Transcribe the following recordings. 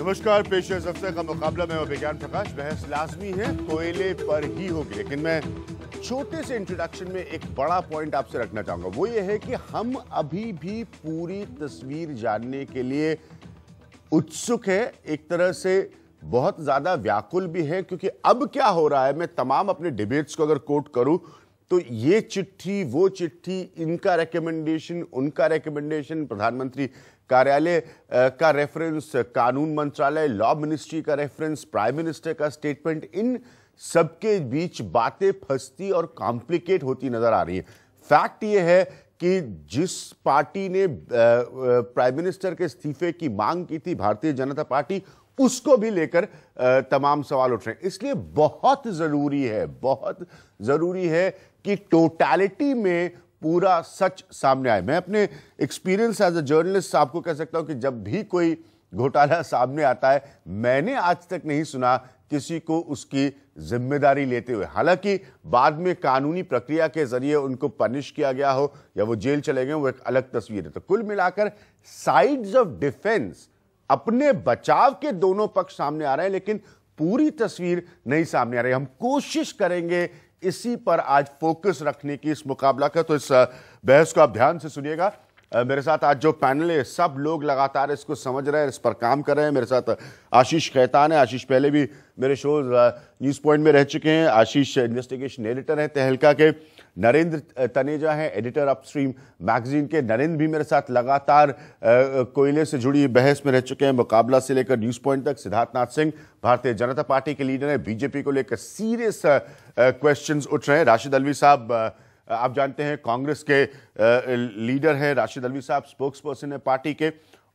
नमस्कार, पेश है सबसे का मुकाबला में विज्ञान प्रकाश। बहस लाजमी है, कोयले पर ही होगी, लेकिन मैं छोटे से इंट्रोडक्शन में एक बड़ा पॉइंट आपसे रखना चाहूंगा। वो ये है कि हम अभी भी पूरी तस्वीर जानने के लिए उत्सुक है, एक तरह से बहुत ज्यादा व्याकुल भी है, क्योंकि अब क्या हो रहा है, मैं तमाम अपने डिबेट्स को अगर कोट करूं तो ये चिट्ठी, वो चिट्ठी, इनका रिकमेंडेशन, उनका रिकमेंडेशन, प्रधानमंत्री कार्यालय का रेफरेंस, कानून मंत्रालय, लॉ मिनिस्ट्री का रेफरेंस, प्राइम मिनिस्टर का स्टेटमेंट, इन सबके बीच बातें फंसती और कॉम्प्लिकेट होती नजर आ रही है। फैक्ट ये है कि जिस पार्टी ने प्राइम मिनिस्टर के इस्तीफे की मांग की थी, भारतीय जनता पार्टी, उसको भी लेकर तमाम सवाल उठ रहे हैं। इसलिए बहुत जरूरी है कि टोटलिटी में पूरा सच सामने आए। मैं अपने एक्सपीरियंस एज अ जर्नलिस्ट आपको कह सकता हूं कि जब भी कोई घोटाला सामने आता है, मैंने आज तक नहीं सुना किसी को उसकी जिम्मेदारी लेते हुए। हालांकि बाद में कानूनी प्रक्रिया के जरिए उनको पनिश किया गया हो या वो जेल चले गए, वो एक अलग तस्वीर है। तो कुल मिलाकर साइड्स ऑफ डिफेंस, अपने बचाव के दोनों पक्ष सामने आ रहे हैं, लेकिन पूरी तस्वीर नहीं सामने आ रही। हम कोशिश करेंगे इसी पर आज फोकस रखने की इस मुकाबला का। तो इस बहस को आप ध्यान से सुनिएगा। मेरे साथ आज जो पैनल है, सब लोग लगातार इसको समझ रहे हैं, इस पर काम कर रहे हैं। मेरे साथ आशीष खैतान है। आशीष पहले भी मेरे शो न्यूज पॉइंट में रह चुके हैं। आशीष इन्वेस्टिगेशन एडिटर है तहलका के। नरेंद्र तनेजा है एडिटर अपस्ट्रीम मैगजीन के। नरेंद्र भी मेरे साथ लगातार कोयले से जुड़ी बहस में रह चुके हैं, मुकाबला से लेकर न्यूज पॉइंट तक। सिद्धार्थ नाथ सिंह भारतीय जनता पार्टी के लीडर है, बीजेपी को लेकर सीरियस क्वेश्चंस उठ रहे हैं। राशिद अल्वी साहब, आप जानते हैं, कांग्रेस के लीडर है। राशिद अल्वी साहब स्पोक्स पर्सन है पार्टी के।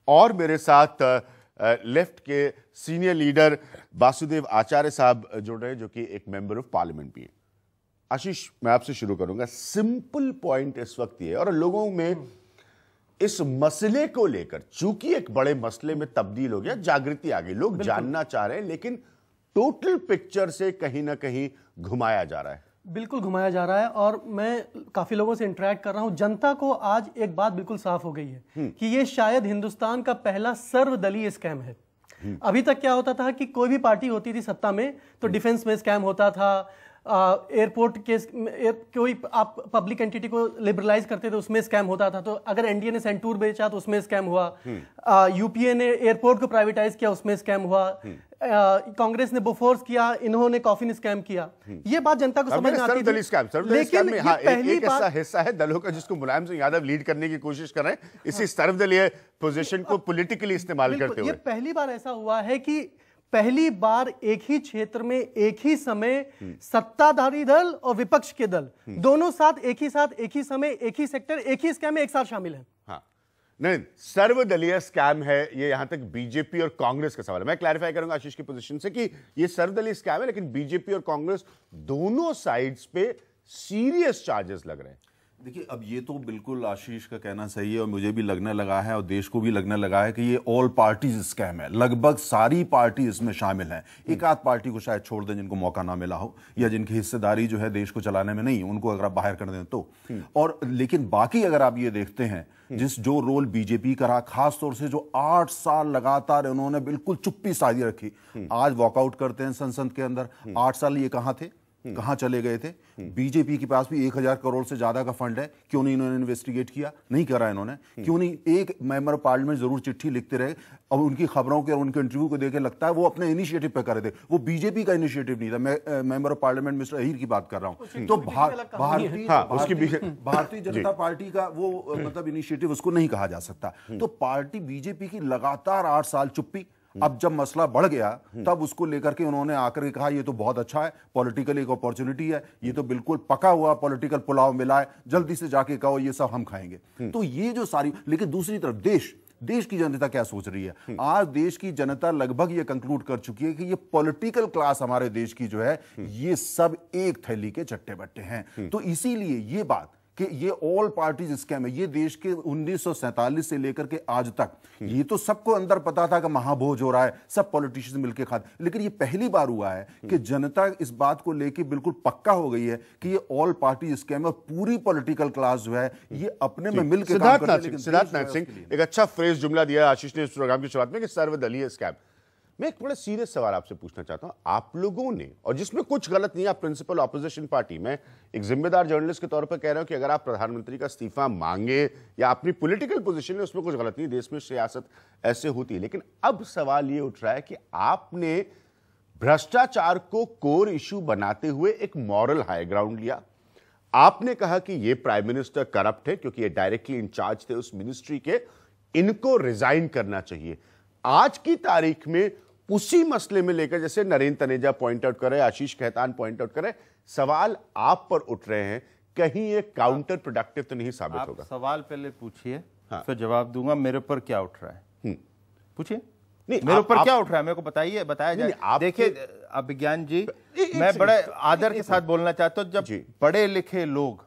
और मेरे साथ लेफ्ट के सीनियर लीडर वासुदेव आचार्य साहब जुड़ रहे हैं, जो कि एक मेंबर ऑफ पार्लियामेंट भी है। आशीष, मैं आपसे शुरू करूंगा। सिंपल पॉइंट इस वक्त ये है, और लोगों में इस मसले को लेकर, चूंकि एक बड़े मसले में तब्दील हो गया, जागृति आ गई, लोग जानना चाह रहे हैं, लेकिन टोटल पिक्चर से कहीं ना कहीं घुमाया जा रहा है। बिल्कुल घुमाया जा रहा है। और मैं काफी लोगों से इंटरेक्ट कर रहा हूं। जनता को आज एक बात बिल्कुल साफ हो गई है कि ये शायद हिंदुस्तान का पहला सर्वदलीय स्कैम है। अभी तक क्या होता था कि कोई भी पार्टी होती थी सत्ता में तो डिफेंस में स्कैम होता था, एयरपोर्ट के कोई आप पब्लिक एंटिटी को लिबरलाइज करते थे उसमें स्कैम होता था। तो अगर एनडीए ने सेंटूर बेचा तो उसमें स्कैम हुआ, यूपीए ने एयरपोर्ट को प्राइवेटाइज किया, उसमें स्कैम हुआ, कांग्रेस ने बोफोर्स किया, इन्होंने कॉफिन स्कैम किया। ये बात जनता को समझ में आती थी। लेकिन एक ऐसा हिस्सा है दलों का जिसको मुलायम सिंह यादव लीड करने की कोशिश कर रहे हैं, इसी सर्वदलीय पोजीशन को पॉलिटिकली इस्तेमाल करते हुए। ये पहली बार ऐसा हुआ है कि पहली बार एक ही क्षेत्र में एक ही समय सत्ताधारी दल और विपक्ष के दल दोनों साथ एक ही समय एक ही सेक्टर एक ही स्कैम में एक साथ शामिल हैं। हाँ, नहीं, सर्वदलीय स्कैम है ये। यहां तक बीजेपी और कांग्रेस का सवाल है। मैं क्लैरिफाई करूंगा आशीष की पोजीशन से कि ये सर्वदलीय स्कैम है, लेकिन बीजेपी और कांग्रेस दोनों साइड्स पे सीरियस चार्जेस लग रहे हैं। देखिए, अब ये तो बिल्कुल आशीष का कहना सही है और मुझे भी लगने लगा है और देश को भी लगने लगा है कि ये ऑल पार्टीज स्कैम है। लगभग सारी पार्टी इसमें शामिल हैं। एक आध पार्टी को शायद छोड़ दें जिनको मौका ना मिला हो या जिनकी हिस्सेदारी जो है देश को चलाने में नहीं, उनको अगर आप बाहर कर दें तो। और लेकिन बाकी अगर आप ये देखते हैं, जो रोल बीजेपी का रहा, खासतौर से जो 8 साल लगातार उन्होंने बिल्कुल चुप्पी साधी रखी, आज वॉकआउट करते हैं संसद के अंदर। 8 साल ये कहां थे, कहां चले गए थे? बीजेपी के पास भी 1000 करोड़ से ज्यादा का फंड है, क्यों नहीं इन्होंने इन्वेस्टिगेट किया? नहीं करा इन्होंने। क्यों नहीं एक मेंबर ऑफ पार्लियामेंट जरूर चिट्ठी लिखते रहे, और उनकी खबरों के और उनके इंटरव्यू को देकर लगता है वो अपने इनिशिएटिव पे कर रहे थे। वो बीजेपी का इनिशिएटिव नहीं था। मैं member of parliament mister Ahir की बात कर रहा हूं। तो भारतीय जनता पार्टी का वो मतलब इनिशिएटिव उसको नहीं कहा जा सकता। तो पार्टी बीजेपी की लगातार 8 साल चुप्पी। अब जब मसला बढ़ गया तब उसको लेकर के उन्होंने आकर के कहा ये तो बहुत अच्छा है, पॉलिटिकल एक अपॉर्चुनिटी है, ये तो बिल्कुल पका हुआ पॉलिटिकल पुलाव मिला है, जल्दी से जाके कहो ये सब हम खाएंगे। तो ये जो सारी, लेकिन दूसरी तरफ देश की जनता क्या सोच रही है? आज देश की जनता लगभग ये कंक्लूड कर चुकी है कि ये पॉलिटिकल क्लास हमारे देश की जो है, ये सब एक थैली के चट्टे बट्टे हैं। तो इसीलिए ये बात कि ये ऑल पार्टीज स्कैम है, ये देश के 1947 से लेकर के आज तक ये तो सबको अंदर पता था कि महाभोज हो रहा है, सब पॉलिटिशियंस मिलकर खाते, लेकिन ये पहली बार हुआ है कि जनता इस बात को लेकर बिल्कुल पक्का हो गई है कि ये ऑल पार्टी स्कैम है। पूरी पॉलिटिकल क्लास जो है ये अपने में मिलकर काम करती है। सिद्धार्थ नाथ सिंह, एक अच्छा फ्रेज जुमला दिया आशीष ने इस प्रोग्राम की शुरुआत में कि सर्वदलीय स्कैम। मैं एक बड़ा सीरियस सवाल आपसे पूछना चाहता हूं, आप लोगों ने, और जिसमें कुछ गलत नहीं, आप प्रिंसिपल ऑपोजिशन पार्टी में एक जिम्मेदार जर्नलिस्ट के तौर पर कह रहे हो कि अगर आप प्रधानमंत्री का इस्तीफा मांगे या अपनी पॉलिटिकल पोजीशन है उसमें कुछ गलत नहीं, देश में सियासत ऐसे होती है, लेकिन अब सवाल ये उठ रहा है कि आपने भ्रष्टाचार को कोर इशू बनाते हुए एक मॉरल हाई ग्राउंड लिया। आपने कहा कि ये प्राइम मिनिस्टर करप्ट है क्योंकि ये डायरेक्टली इंचार्ज थे उस मिनिस्ट्री के, इनको रिजाइन करना चाहिए। आज की तारीख में उसी मसले में लेकर, जैसे नरेंद्र तनेजा पॉइंट आउट करे, आशीष खेतान पॉइंट आउट करे, सवाल आप पर उठ रहे हैं, कहीं ये काउंटर प्रोडक्टिव तो नहीं साबित होगा? सवाल पहले पूछिए, हाँ। फिर जवाब दूंगा। मेरे ऊपर क्या उठ रहा है पूछिए। नहीं, मेरे ऊपर क्या उठ रहा है मेरे को बताइए, बताया जाए। देखिए अभिज्ञान जी, मैं बड़े आदर के साथ बोलना चाहता हूं, जब पढ़े लिखे लोग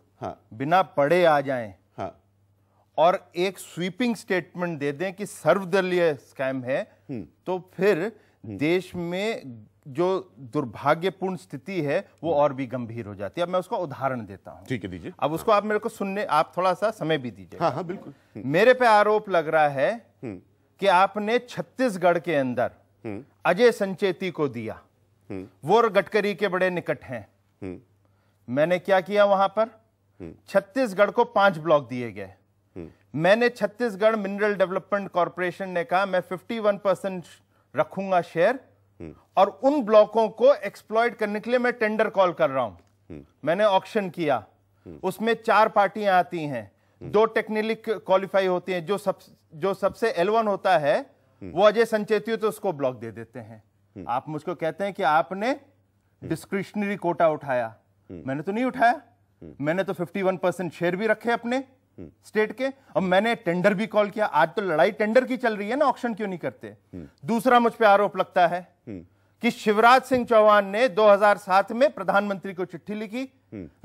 बिना पढ़े आ जाएं और एक स्वीपिंग स्टेटमेंट दे दें कि सर्वदलीय स्कैम है, तो फिर देश में जो दुर्भाग्यपूर्ण स्थिति है वो और भी गंभीर हो जाती है। अब मैं उसका उदाहरण देता हूं। ठीक है, दीजिए। अब उसको आप मेरे को सुनने, आप थोड़ा सा समय भी दीजिए। हाँ, बिल्कुल। मेरे पे आरोप लग रहा है कि आपने छत्तीसगढ़ के अंदर अजय संचेती को दिया, वो गडकरी के बड़े निकट हैं। मैंने क्या किया वहां पर? छत्तीसगढ़ को 5 ब्लॉक दिए गए। मैंने छत्तीसगढ़ मिनरल डेवलपमेंट कॉर्पोरेशन ने कहा मैं 51% रखूंगा शेयर, और उन ब्लॉकों को एक्सप्लॉइट करने के लिए मैं टेंडर कॉल कर रहा हूं। मैंने ऑक्शन किया, उसमें 4 पार्टियां आती हैं, 2 टेक्निकली क्वालिफाई होती हैं, जो सबसे L1 होता है वो अजय संचेती, तो उसको ब्लॉक दे देते हैं। आप मुझको कहते हैं कि आपने डिस्क्रिशनरी कोटा उठाया। मैंने तो नहीं उठाया, मैंने तो 51% शेयर भी रखे अपने स्टेट के, और मैंने टेंडर भी कॉल किया। आज तो लड़ाई टेंडर की चल रही है ना, ऑक्शन क्यों नहीं करते? दूसरा मुझ पे आरोप लगता है कि शिवराज सिंह चौहान ने 2007 में प्रधानमंत्री को चिट्ठी लिखी,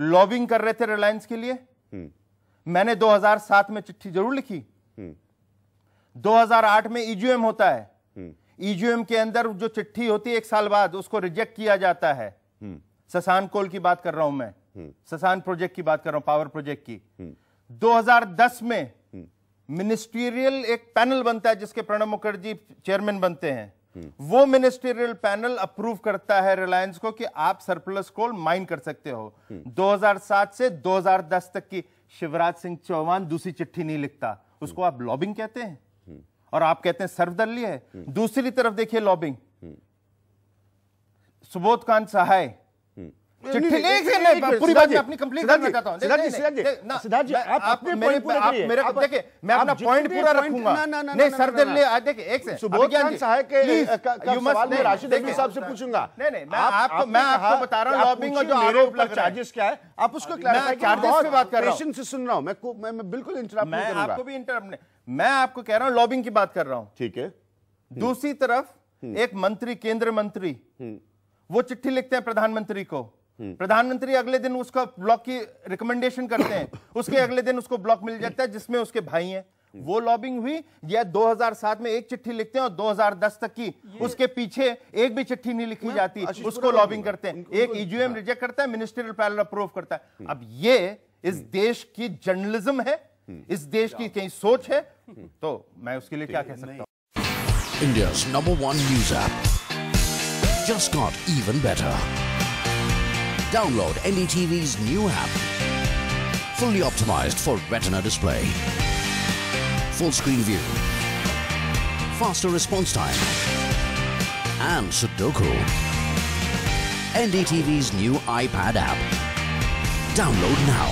लॉबिंग कर रहे थे रिलायंस के लिए। मैंने 2007 में चिट्ठी जरूर लिखी। 2008 में ईजीएम होता है, ईजीएम के अंदर जो चिट्ठी होती है 1 साल बाद उसको रिजेक्ट किया जाता है। ससान कोल की बात कर रहा हूं मैं, ससान प्रोजेक्ट की बात कर रहा हूं, पावर प्रोजेक्ट की। 2010 में मिनिस्ट्रियल एक पैनल बनता है जिसके प्रणब मुखर्जी चेयरमैन बनते हैं। वो मिनिस्ट्रियल पैनल अप्रूव करता है रिलायंस को कि आप सरप्लस कोल माइन कर सकते हो। 2007 से 2010 तक की शिवराज सिंह चौहान दूसरी चिट्ठी नहीं लिखता, उसको आप लॉबिंग कहते हैं, और आप कहते हैं सर्वदलीय है। दूसरी तरफ देखिए लॉबिंग, सुबोध कांत सहाय चिट्ठी पूरी बात मैं अपनी कंप्लीट करना चाहता हूं। सिद्धार्थ जी, आप अपने पॉइंट पूरा करिए। मेरे को देखिए, मैं अपना पॉइंट पूरा रखूंगा। नहीं सर्वदलीय, देखिए एक से सुबोध कांत सहाय के सवाल मैं राशिद अली साहब से पूछूंगा। नहीं, मैं आपको बता रहा हूं लॉबिंग और जो आरोप लग रहा है चार्जेस क्या है, आप उसको क्लैरिफाई कीजिए। चार्जेस पे बात कर रहा हूं, पेशेंस से सुन रहा हूं मैं बिल्कुल इंटरप्ट नहीं करूंगा। मैं आपको भी इंटरप्ट, मैं आपको कह रहा हूं लॉबिंग की बात कर रहा हूं। ठीक है। दूसरी तरफ एक मंत्री, केंद्र मंत्री, वो चिट्ठी लिखते हैं प्रधानमंत्री को, प्रधानमंत्री अगले दिन उसका ब्लॉक की रिकमेंडेशन करते हैं, उसके अगले दिन उसको ब्लॉक मिल जाता है जिसमें उसके भाई हैं। वो लॉबिंग हुई। या 2007 में एक चिट्ठी लिखते हैं और 2010 तक की उसके पीछे एक भी चिट्ठी नहीं लिखी जाती, उसको लॉबिंग करते हैं। एक ईजीएम रिजेक्ट करता है, मिनिस्ट्रियल पैनल अप्रूव करता है। अब ये इस देश की जर्नलिज्म है, इस देश की कहीं सोच है, तो मैं उसके लिए क्या कह सकता हूं। India's #1 news app just got even better. Download NDTV's new app. Fully optimized for retina display. Full screen view. Faster response time. And Sudoku. NDTV's new iPad app. Download now.